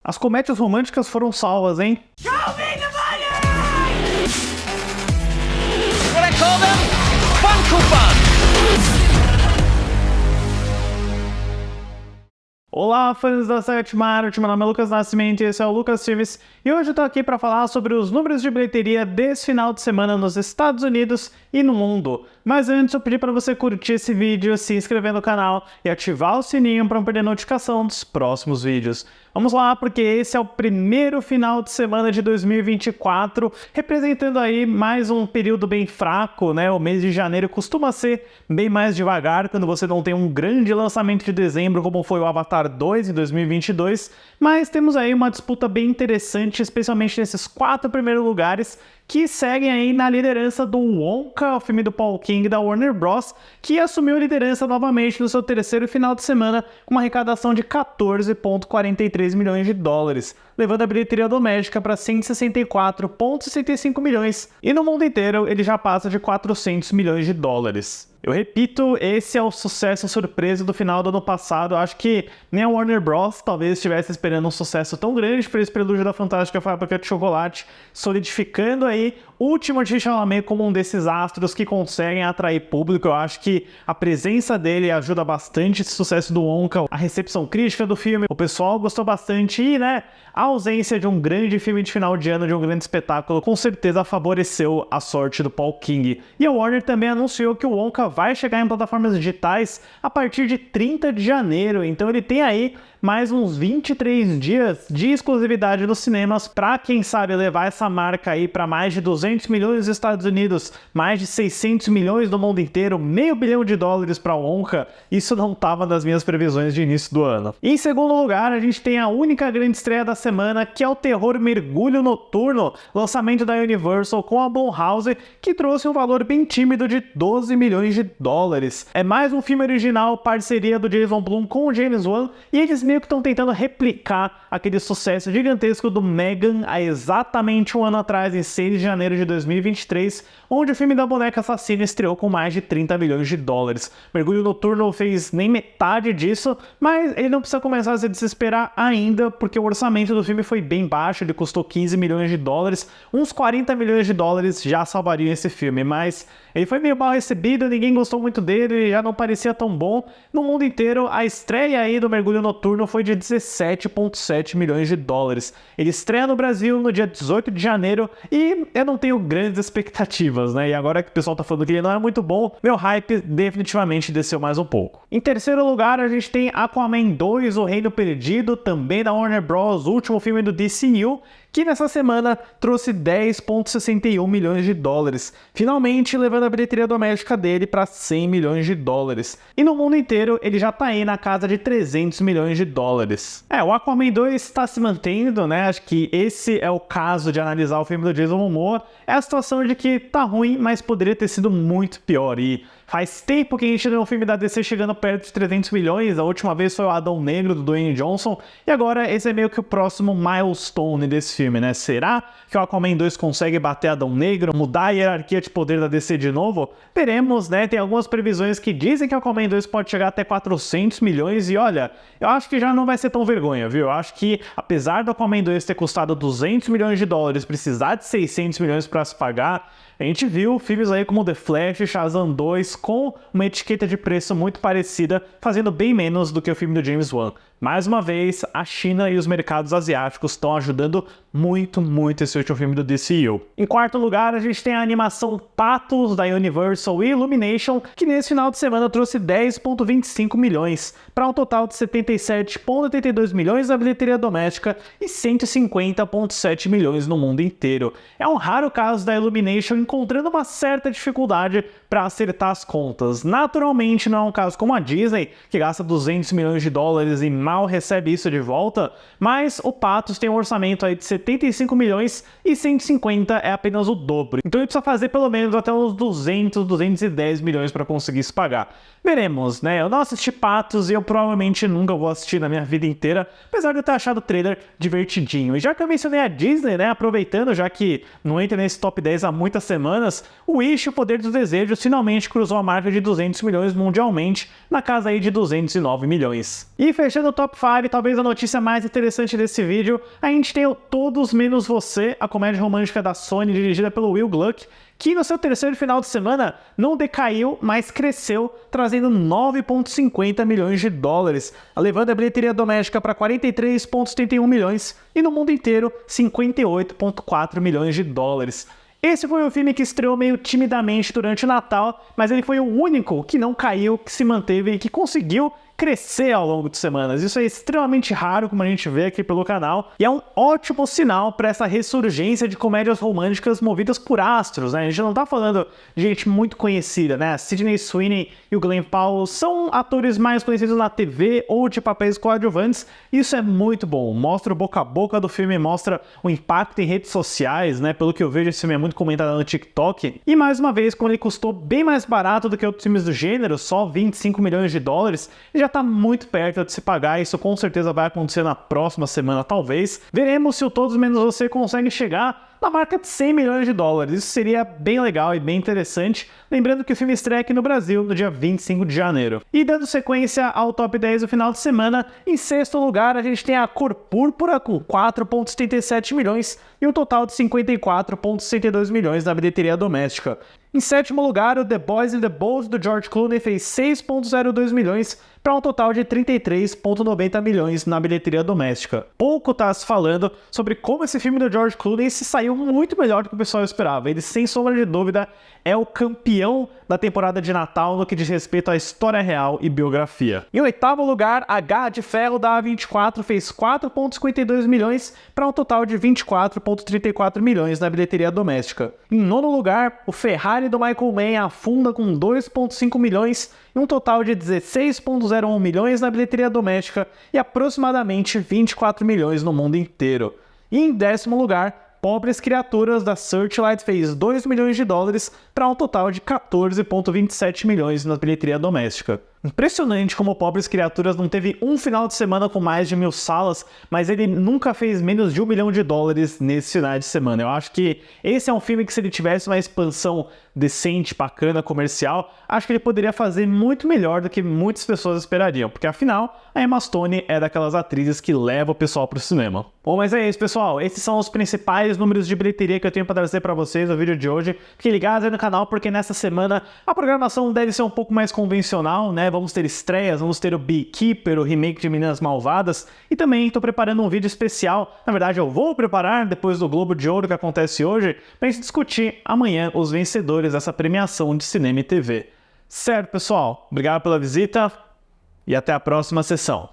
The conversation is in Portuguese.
As comédias românticas foram salvas, hein? Show me the money! What I call them? Fun coupons! Olá, fãs da sétima arte, meu nome é Lucas Nascimento e esse é o Lucas Filmes, e hoje eu tô aqui para falar sobre os números de bilheteria desse final de semana nos Estados Unidos e no mundo. Mas antes eu pedi para você curtir esse vídeo, se inscrever no canal e ativar o sininho para não perder notificação dos próximos vídeos. Vamos lá, porque esse é o primeiro final de semana de 2024, representando aí mais um período bem fraco, né? O mês de janeiro costuma ser bem mais devagar, quando você não tem um grande lançamento de dezembro, como foi o Avatar 2 em 2022, mas temos aí uma disputa bem interessante, especialmente nesses 4 primeiros lugares, que seguem aí na liderança do Wonka, o filme do Paul King da Warner Bros., que assumiu a liderança novamente no seu terceiro final de semana com uma arrecadação de 14,43 milhões de dólares, levando a bilheteria doméstica para 164,65 milhões, e no mundo inteiro ele já passa de 400 milhões de dólares. Eu repito, esse é o sucesso surpresa do final do ano passado. Eu acho que nem a Warner Bros. Talvez estivesse esperando um sucesso tão grande por esse prelúdio da Fantástica Fábrica de Chocolate, solidificando aí o Timothée Chalamet como um desses astros que conseguem atrair público. Eu acho que a presença dele ajuda bastante esse sucesso do Wonka, a recepção crítica do filme, o pessoal gostou bastante e, né, a ausência de um grande filme de final de ano, de um grande espetáculo, com certeza favoreceu a sorte do Paul King. E a Warner também anunciou que o Wonka vai chegar em plataformas digitais a partir de 30 de janeiro, então ele tem aí mais uns 23 dias de exclusividade nos cinemas para, quem sabe, levar essa marca aí para mais de 200 milhões nos Estados Unidos, mais de 600 milhões no mundo inteiro, $500 milhão para Wonka. Isso não estava nas minhas previsões de início do ano. E em segundo lugar, a gente tem a única grande estreia da semana, que é o terror Mergulho Noturno, lançamento da Universal com a Blumhouse, que trouxe um valor bem tímido de $12 milhões. É mais um filme original, parceria do Jason Blum com o James Wan, e eles meio que estão tentando replicar aquele sucesso gigantesco do Megan há exatamente um ano atrás, em 6 de janeiro de 2023, onde o filme da boneca assassina estreou com mais de $30 milhões. Mergulho Noturno fez nem metade disso, mas ele não precisa começar a se desesperar ainda, porque o orçamento do filme foi bem baixo, ele custou $15 milhões, uns $40 milhões já salvariam esse filme, mas ele foi meio mal recebido, ninguém gostou muito dele, já não parecia tão bom. No mundo inteiro, a estreia aí do Mergulho Noturno foi de $17,7 milhões. Ele estreia no Brasil no dia 18 de janeiro e eu não tenho grandes expectativas, né? E agora que o pessoal tá falando que ele não é muito bom, meu hype definitivamente desceu mais um pouco. Em terceiro lugar, a gente tem Aquaman 2, O Reino Perdido, também da Warner Bros., o último filme do DCU, que nessa semana trouxe $10,61 milhões, finalmente levando a bilheteria doméstica dele para $100 milhões. E no mundo inteiro ele já tá aí na casa de $300 milhões. O Aquaman 2 está se mantendo, né? Acho que esse é o caso de analisar o filme do Jason Momoa, é a situação de que tá ruim, mas poderia ter sido muito pior. E faz tempo que a gente tem um filme da DC chegando perto de 300 milhões, a última vez foi o Adão Negro, do Dwayne Johnson, e agora esse é meio que o próximo milestone desse filme, né? Será que o Aquaman 2 consegue bater Adão Negro, mudar a hierarquia de poder da DC de novo? Veremos, né? Tem algumas previsões que dizem que o Aquaman 2 pode chegar até 400 milhões, e olha, eu acho que já não vai ser tão vergonha, viu? Eu acho que, apesar do Aquaman 2 ter custado $200 milhões, precisar de 600 milhões para se pagar, a gente viu filmes aí como The Flash e Shazam 2 com uma etiqueta de preço muito parecida, fazendo bem menos do que o filme do James Wan. Mais uma vez, a China e os mercados asiáticos estão ajudando muito esse último filme do DCU. Em quarto lugar, a gente tem a animação Patos, da Universal e Illumination, que nesse final de semana trouxe $10,25 milhões, para um total de $77,82 milhões na bilheteria doméstica e $150,7 milhões no mundo inteiro. É um raro caso da Illumination encontrando uma certa dificuldade para acertar as contas. Naturalmente, não é um caso como a Disney, que gasta $200 milhões e mal recebe isso de volta, mas o Patos tem um orçamento aí de 75 milhões e 150 é apenas o dobro. Então ele precisa fazer pelo menos até uns 200, 210 milhões para conseguir se pagar. Veremos, né? Eu não assisti Patos e eu provavelmente nunca vou assistir na minha vida inteira, apesar de eu ter achado o trailer divertidinho. E já que eu mencionei a Disney, né? Aproveitando, já que não entra nesse top 10 há muitas semanas, o Wish, o Poder dos Desejos, finalmente cruzou a marca de 200 milhões mundialmente, na casa aí de 209 milhões. E fechando o Top 5, talvez a notícia mais interessante desse vídeo, a gente tem o Todos Menos Você, a comédia romântica da Sony, dirigida pelo Will Gluck, que no seu terceiro final de semana não decaiu, mas cresceu, trazendo 9,50 milhões de dólares, levando a bilheteria doméstica para 43,71 milhões e no mundo inteiro 58,4 milhões de dólares. Esse foi um filme que estreou meio timidamente durante o Natal, mas ele foi o único que não caiu, que se manteve e que conseguiu crescer ao longo de semanas. Isso é extremamente raro, como a gente vê aqui pelo canal, e é um ótimo sinal para essa ressurgência de comédias românticas movidas por astros, né? A gente não tá falando de gente muito conhecida, né? Sydney Sweeney e o Glenn Powell são atores mais conhecidos na TV ou de papéis coadjuvantes. Isso é muito bom, mostra o boca a boca do filme, mostra o impacto em redes sociais, né? Pelo que eu vejo, esse filme é muito comentado no TikTok. E mais uma vez, como ele custou bem mais barato do que outros filmes do gênero, só 25 milhões de dólares, ele já tá muito perto de se pagar. Isso com certeza vai acontecer na próxima semana, talvez. Veremos se o Todos Menos Você consegue chegar na marca de 100 milhões de dólares. Isso seria bem legal e bem interessante. Lembrando que o filme estreia aqui no Brasil no dia 25 de janeiro. E dando sequência ao top 10 do final de semana, em sexto lugar a gente tem A Cor Púrpura com 4,77 milhões e um total de 54,62 milhões na bilheteria doméstica. Em sétimo lugar, o The Boys in the Boat do George Clooney fez 6,02 milhões para um total de 33,90 milhões na bilheteria doméstica. Pouco está se falando sobre como esse filme do George Clooney se saiu muito melhor do que o pessoal esperava. Ele, sem sombra de dúvida, é o campeão da temporada de Natal no que diz respeito à história real e biografia. Em oitavo lugar, a Garra de Ferro da A24 fez 4,52 milhões para um total de 24,34 milhões na bilheteria doméstica. Em nono lugar, o Ferrari do Michael Mann afunda com 2,5 milhões e um total de 16,01 milhões na bilheteria doméstica e aproximadamente 24 milhões no mundo inteiro. E em décimo lugar, Pobres Criaturas da Searchlight fez 2 milhões de dólares para um total de 14,27 milhões na bilheteria doméstica. Impressionante como Pobres Criaturas não teve um final de semana com mais de 1.000 salas, mas ele nunca fez menos de 1 milhão de dólares nesse final de semana. Eu acho que esse é um filme que, se ele tivesse uma expansão decente, bacana, comercial, acho que ele poderia fazer muito melhor do que muitas pessoas esperariam, porque afinal, a Emma Stone é daquelas atrizes que leva o pessoal pro cinema. Bom, mas é isso, pessoal. Esses são os principais números de bilheteria que eu tenho para trazer para vocês no vídeo de hoje. Fiquem ligados aí no canal, porque nessa semana a programação deve ser um pouco mais convencional, né? Vamos ter estreias, vamos ter o Beekeeper, o remake de Meninas Malvadas, e também estou preparando um vídeo especial. Na verdade, eu vou preparar depois do Globo de Ouro que acontece hoje, para a gente discutir amanhã os vencedores dessa premiação de cinema e TV. Certo, pessoal? Obrigado pela visita e até a próxima sessão.